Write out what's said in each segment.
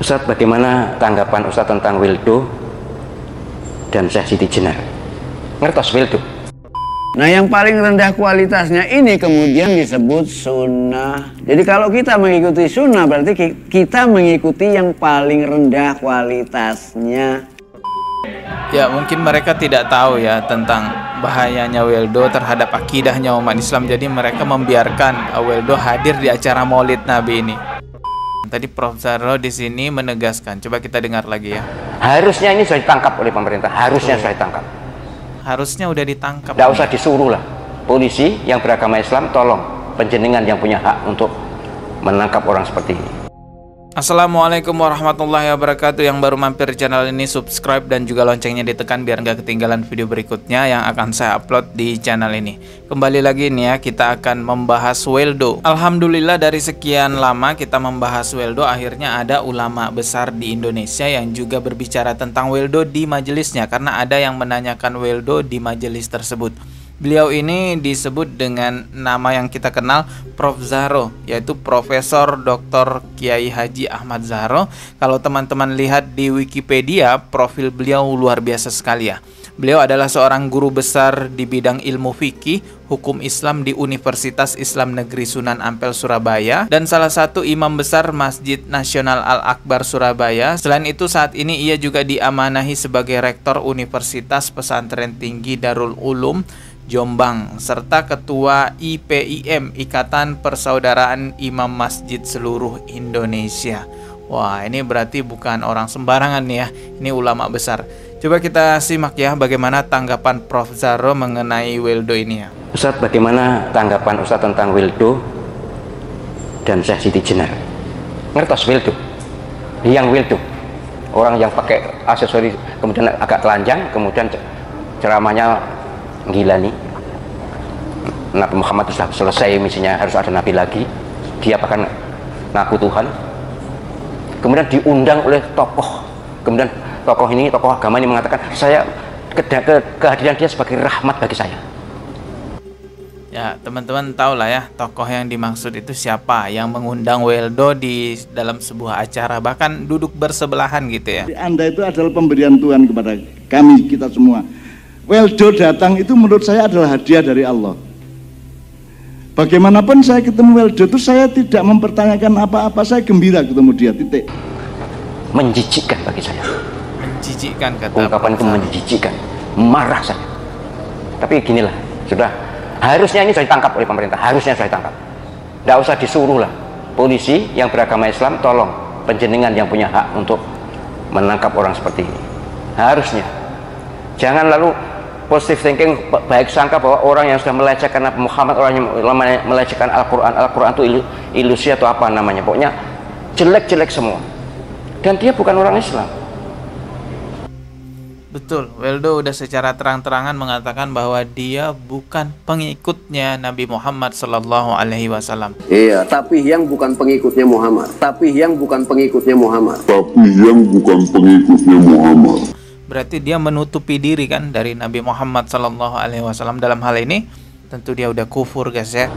Ustadz, bagaimana tanggapan Ustadz tentang Wildo dan Syekh Siti Jenar? Ngertos Wildo? Nah, yang paling rendah kualitasnya ini kemudian disebut sunnah. Jadi kalau kita mengikuti sunnah berarti kita mengikuti yang paling rendah kualitasnya. Ya, mungkin mereka tidak tahu ya tentang bahayanya Wildo terhadap akidahnya umat Islam. Jadi mereka membiarkan Wildo hadir di acara Maulid Nabi ini. Tadi Prof Zahro di sini menegaskan. Coba kita dengar lagi ya. Harusnya ini sudah ditangkap oleh pemerintah. Harusnya sudah ditangkap. Harusnya udah ditangkap. Tidak usah disuruh lah. Polisi yang beragama Islam, tolong penjenengan yang punya hak untuk menangkap orang seperti ini. Assalamualaikum warahmatullahi wabarakatuh. Yang baru mampir di channel ini, subscribe dan juga loncengnya ditekan biar nggak ketinggalan video berikutnya yang akan saya upload di channel ini. Kembali lagi nih ya, kita akan membahas Wildo. Alhamdulillah dari sekian lama kita membahas Wildo, akhirnya ada ulama besar di Indonesia yang juga berbicara tentang Wildo di majelisnya, karena ada yang menanyakan Wildo di majelis tersebut. Beliau ini disebut dengan nama yang kita kenal Prof Zahro, yaitu Profesor Dr. Kiai Haji Ahmad Zahro. Kalau teman-teman lihat di Wikipedia, profil beliau luar biasa sekali ya. Beliau adalah seorang guru besar di bidang ilmu fikih, hukum Islam di Universitas Islam Negeri Sunan Ampel Surabaya, dan salah satu imam besar Masjid Nasional Al-Akbar Surabaya. Selain itu saat ini ia juga diamanahi sebagai Rektor Universitas Pesantren Tinggi Darul Ulum Jombang, serta Ketua IPIM, Ikatan Persaudaraan Imam Masjid Seluruh Indonesia. Wah, ini berarti bukan orang sembarangan nih ya, ini ulama besar. Coba kita simak ya bagaimana tanggapan Prof Zahro mengenai Wildo ini ya. Ustadz, bagaimana tanggapan Ustadz tentang Wildo dan Syekh Siti Jenar? Ngertos Wildo? Yang Wildo, orang yang pakai aksesoris kemudian agak telanjang, kemudian ceramahnya gila nih. Nabi Muhammad sudah selesai misinya, harus ada nabi lagi. Dia bahkan ngaku Tuhan. Kemudian diundang oleh tokoh. Kemudian tokoh ini, tokoh agama ini mengatakan, saya kehadiran dia sebagai rahmat bagi saya. Ya, teman-teman tahu lah ya tokoh yang dimaksud itu siapa, yang mengundang Wildo di dalam sebuah acara, bahkan duduk bersebelahan gitu ya. Anda itu adalah pemberian Tuhan kepada kami, kita semua. Wildo datang itu menurut saya adalah hadiah dari Allah. Bagaimanapun saya ketemu Wildo itu saya tidak mempertanyakan apa-apa, saya gembira ketemu dia, titik. Menjijikkan bagi saya. Menjijikkan kata ungkapan itu, menjijikkan, marah saya. Tapi ginilah, sudah harusnya ini sudah ditangkap oleh pemerintah, harusnya sudah ditangkap. Tidak usah disuruh lah. Polisi yang beragama Islam, tolong penjenengan yang punya hak untuk menangkap orang seperti ini. Harusnya. Jangan lalu positive thinking, baik sangka bahwa orang yang sudah melecehkan Nabi Muhammad, orang yang melecehkan Al-Quran, Al-Quran itu ilusi atau apa namanya, pokoknya jelek-jelek semua. Dan dia bukan orang Islam. Betul, Wildo udah secara terang-terangan mengatakan bahwa dia bukan pengikutnya Nabi Muhammad Sallallahu Alaihi Wasallam. Iya, tapi yang bukan pengikutnya Muhammad. Tapi yang bukan pengikutnya Muhammad. Berarti dia menutupi diri kan dari Nabi Muhammad Sallallahu Alaihi Wasallam. Dalam hal ini tentu dia udah kufur guys ya.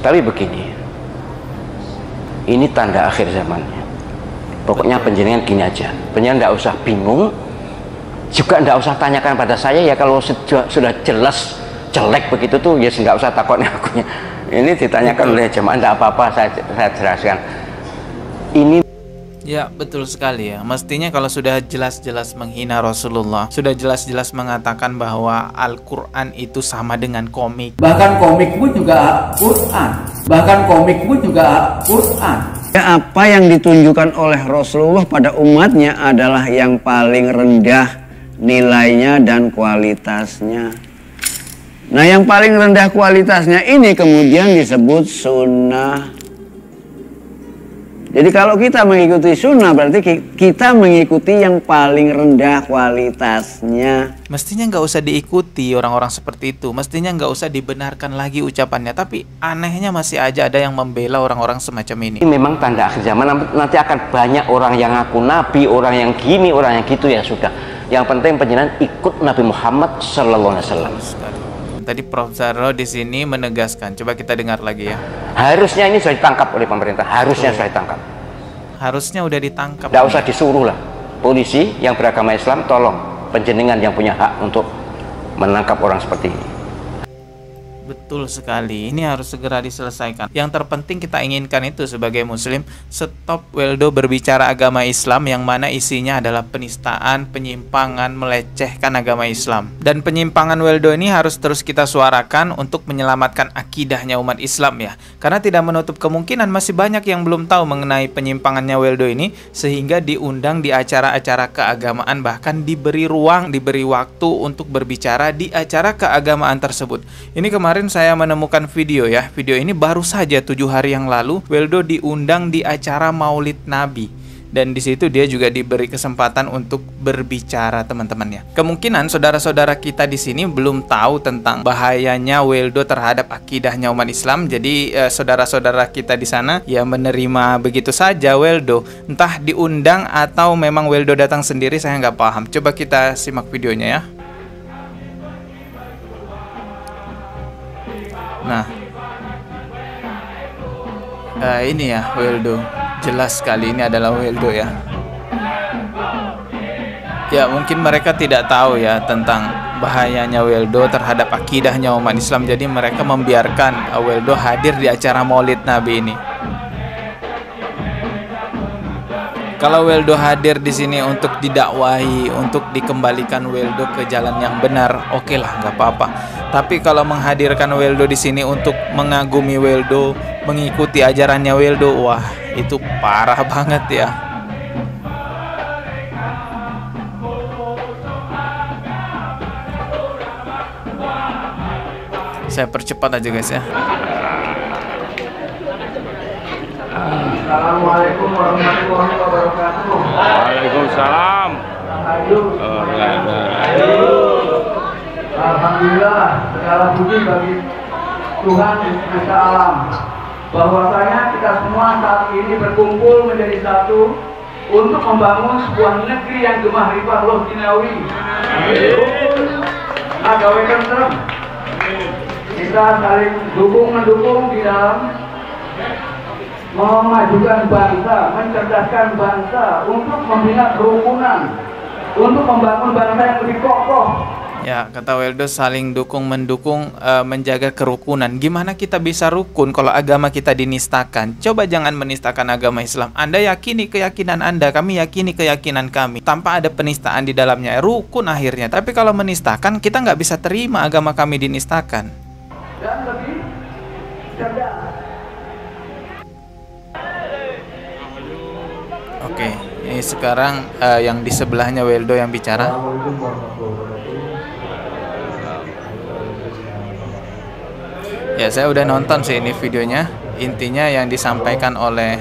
Tapi begini, ini tanda akhir zamannya. Pokoknya penjenengan gini aja, penjenengan nggak usah bingung, juga nggak usah tanyakan pada saya ya. Kalau sudah jelas jelek begitu tuh ya nggak usah takutnya akunya. Ini ditanyakan oleh jemaah, nggak apa-apa, saya jelaskan. Ini ya betul sekali ya. Mestinya kalau sudah jelas-jelas menghina Rasulullah, sudah jelas-jelas mengatakan bahwa Al-Quran itu sama dengan komik. Bahkan komik pun juga Quran. Apa yang ditunjukkan oleh Rasulullah pada umatnya adalah yang paling rendah nilainya dan kualitasnya. Nah, yang paling rendah kualitasnya ini kemudian disebut sunnah. Jadi kalau kita mengikuti sunnah berarti kita mengikuti yang paling rendah kualitasnya. Mestinya nggak usah diikuti orang-orang seperti itu. Mestinya nggak usah dibenarkan lagi ucapannya. Tapi anehnya masih aja ada yang membela orang-orang semacam ini. Ini memang tanda akhir zaman. Nanti akan banyak orang yang ngaku nabi, orang yang gini, orang yang gitu, ya sudah. Yang penting penjenengan ikut Nabi Muhammad Sallallahu Alaihi Wasallam. Tadi Prof Zahro di sini menegaskan. Coba kita dengar lagi ya. Harusnya ini sudah ditangkap oleh pemerintah. Harusnya sudah ditangkap. Harusnya udah ditangkap. Tidak usah disuruh lah. Polisi yang beragama Islam, tolong penjenengan yang punya hak untuk menangkap orang seperti ini. Betul sekali, ini harus segera diselesaikan. Yang terpenting kita inginkan itu sebagai muslim, stop Weldo berbicara agama Islam yang mana isinya adalah penistaan, penyimpangan, melecehkan agama Islam. Dan penyimpangan Weldo ini harus terus kita suarakan untuk menyelamatkan akidahnya umat Islam ya. Karena tidak menutup kemungkinan masih banyak yang belum tahu mengenai penyimpangannya Weldo ini, sehingga diundang di acara-acara keagamaan, bahkan diberi ruang, diberi waktu untuk berbicara di acara keagamaan tersebut. Ini kemarin saya menemukan video ya. Video ini baru saja 7 hari yang lalu Weldo diundang di acara Maulid Nabi. Dan di situ dia juga diberi kesempatan untuk berbicara teman-teman ya. Kemungkinan saudara-saudara kita di sini belum tahu tentang bahayanya Weldo terhadap akidahnya umat Islam. Jadi saudara-saudara kita di sana ya menerima begitu saja Weldo. Entah diundang atau memang Weldo datang sendiri, saya nggak paham. Coba kita simak videonya ya. Nah, ini ya Weldo, jelas sekali ini adalah Weldo ya. Ya mungkin mereka tidak tahu ya tentang bahayanya Weldo terhadap akidahnya umat Islam. Jadi mereka membiarkan Weldo hadir di acara Maulid Nabi ini. Kalau Weldo hadir di sini untuk didakwahi, untuk dikembalikan Weldo ke jalan yang benar, oke lah, nggak apa-apa. Tapi kalau menghadirkan Weldo di sini untuk mengagumi Weldo, mengikuti ajarannya Weldo, wah itu parah banget ya. Saya percepat aja guys ya. Assalamualaikum warahmatullahi wabarakatuh. Waalaikumsalam. Alhamdulillah, segala puji bagi Tuhan Semesta Alam, bahwasanya kita semua saat ini berkumpul menjadi satu untuk membangun sebuah negeri yang gemah ripah loh dinawi. Agawe tentrem. Kita saling dukung-mendukung di dalam memajukan bangsa, mencerdaskan bangsa, untuk membina kerukunan, untuk membangun bangsa yang lebih kokoh. Ya, kata Weldo, saling dukung-mendukung, menjaga kerukunan. Gimana kita bisa rukun kalau agama kita dinistakan? Coba jangan menistakan agama Islam. Anda yakini keyakinan Anda, kami yakini keyakinan kami. Tanpa ada penistaan di dalamnya, rukun akhirnya. Tapi kalau menistakan, kita nggak bisa terima agama kami dinistakan. Dan lebih cerdas. Oke, ini sekarang yang di sebelahnya Weldo yang bicara. Ya, saya udah nonton sih ini videonya. Intinya yang disampaikan oleh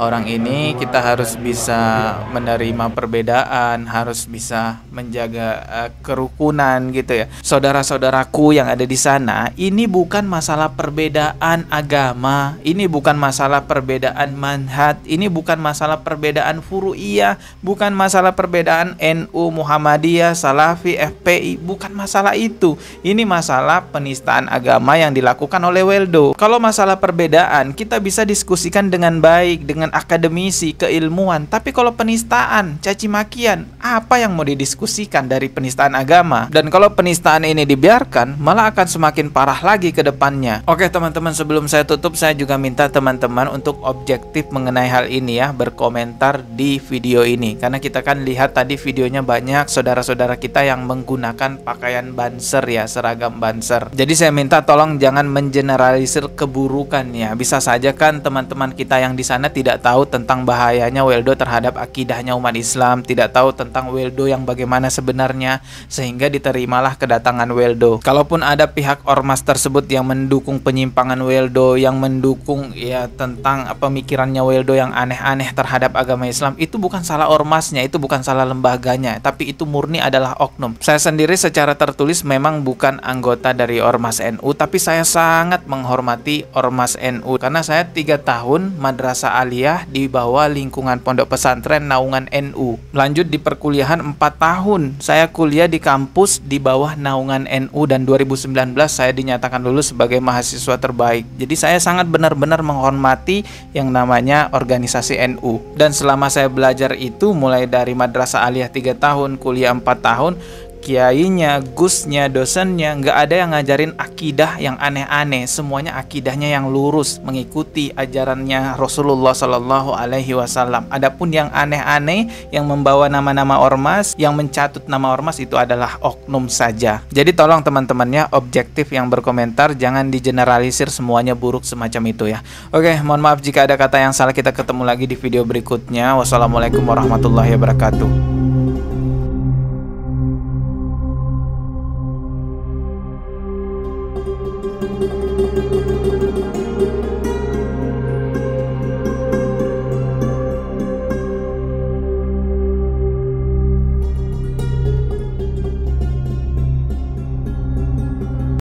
orang ini, kita harus bisa menerima perbedaan, harus bisa menjaga kerukunan gitu ya. Saudara-saudaraku yang ada di sana, ini bukan masalah perbedaan agama, ini bukan masalah perbedaan manhaj, ini bukan masalah perbedaan furu'iyah, bukan masalah perbedaan NU, Muhammadiyah, Salafi, FPI, bukan masalah itu. Ini masalah penistaan agama yang dilakukan oleh Weldo. Kalau masalah perbedaan, kita bisa diskusikan dengan baik, dengan akademisi, keilmuan. Tapi kalau penistaan, caci makian, apa yang mau didiskusikan dari penistaan agama? Dan kalau penistaan ini dibiarkan, malah akan semakin parah lagi ke depannya. Oke teman-teman, sebelum saya tutup, saya juga minta teman-teman untuk objektif mengenai hal ini ya, berkomentar di video ini. Karena kita kan lihat tadi videonya banyak saudara-saudara kita yang menggunakan pakaian banser ya, seragam banser. Jadi saya minta tolong jangan mengeneralisir keburukan ya. Bisa saja kan teman-teman kita yang di sana tidak tahu tentang bahayanya Weldo terhadap akidahnya umat Islam, tidak tahu tentang Weldo yang bagaimana sebenarnya, sehingga diterimalah kedatangan Weldo. Kalaupun ada pihak ormas tersebut yang mendukung penyimpangan Weldo, yang mendukung ya tentang pemikirannya Weldo yang aneh-aneh terhadap agama Islam, itu bukan salah ormasnya, itu bukan salah lembaganya, tapi itu murni adalah oknum. Saya sendiri secara tertulis memang bukan anggota dari ormas NU, tapi saya sangat menghormati ormas NU karena saya 3 tahun madrasah aliyah kuliah di bawah lingkungan Pondok Pesantren Naungan NU. Lanjut di perkuliahan 4 tahun. Saya kuliah di kampus di bawah Naungan NU dan 2019 saya dinyatakan lulus sebagai mahasiswa terbaik. Jadi saya sangat benar-benar menghormati yang namanya organisasi NU. Dan selama saya belajar itu mulai dari madrasah aliyah 3 tahun, kuliah 4 tahun, kiainya, gusnya, dosennya nggak ada yang ngajarin akidah yang aneh-aneh. Semuanya akidahnya yang lurus, mengikuti ajarannya Rasulullah Shallallahu Alaihi Wasallam. Adapun yang aneh-aneh, yang membawa nama-nama ormas, yang mencatut nama ormas, itu adalah oknum saja. Jadi tolong teman-temannya objektif yang berkomentar, jangan digeneralisir semuanya buruk semacam itu ya. Oke, mohon maaf jika ada kata yang salah. Kita ketemu lagi di video berikutnya. Wassalamualaikum warahmatullahi wabarakatuh.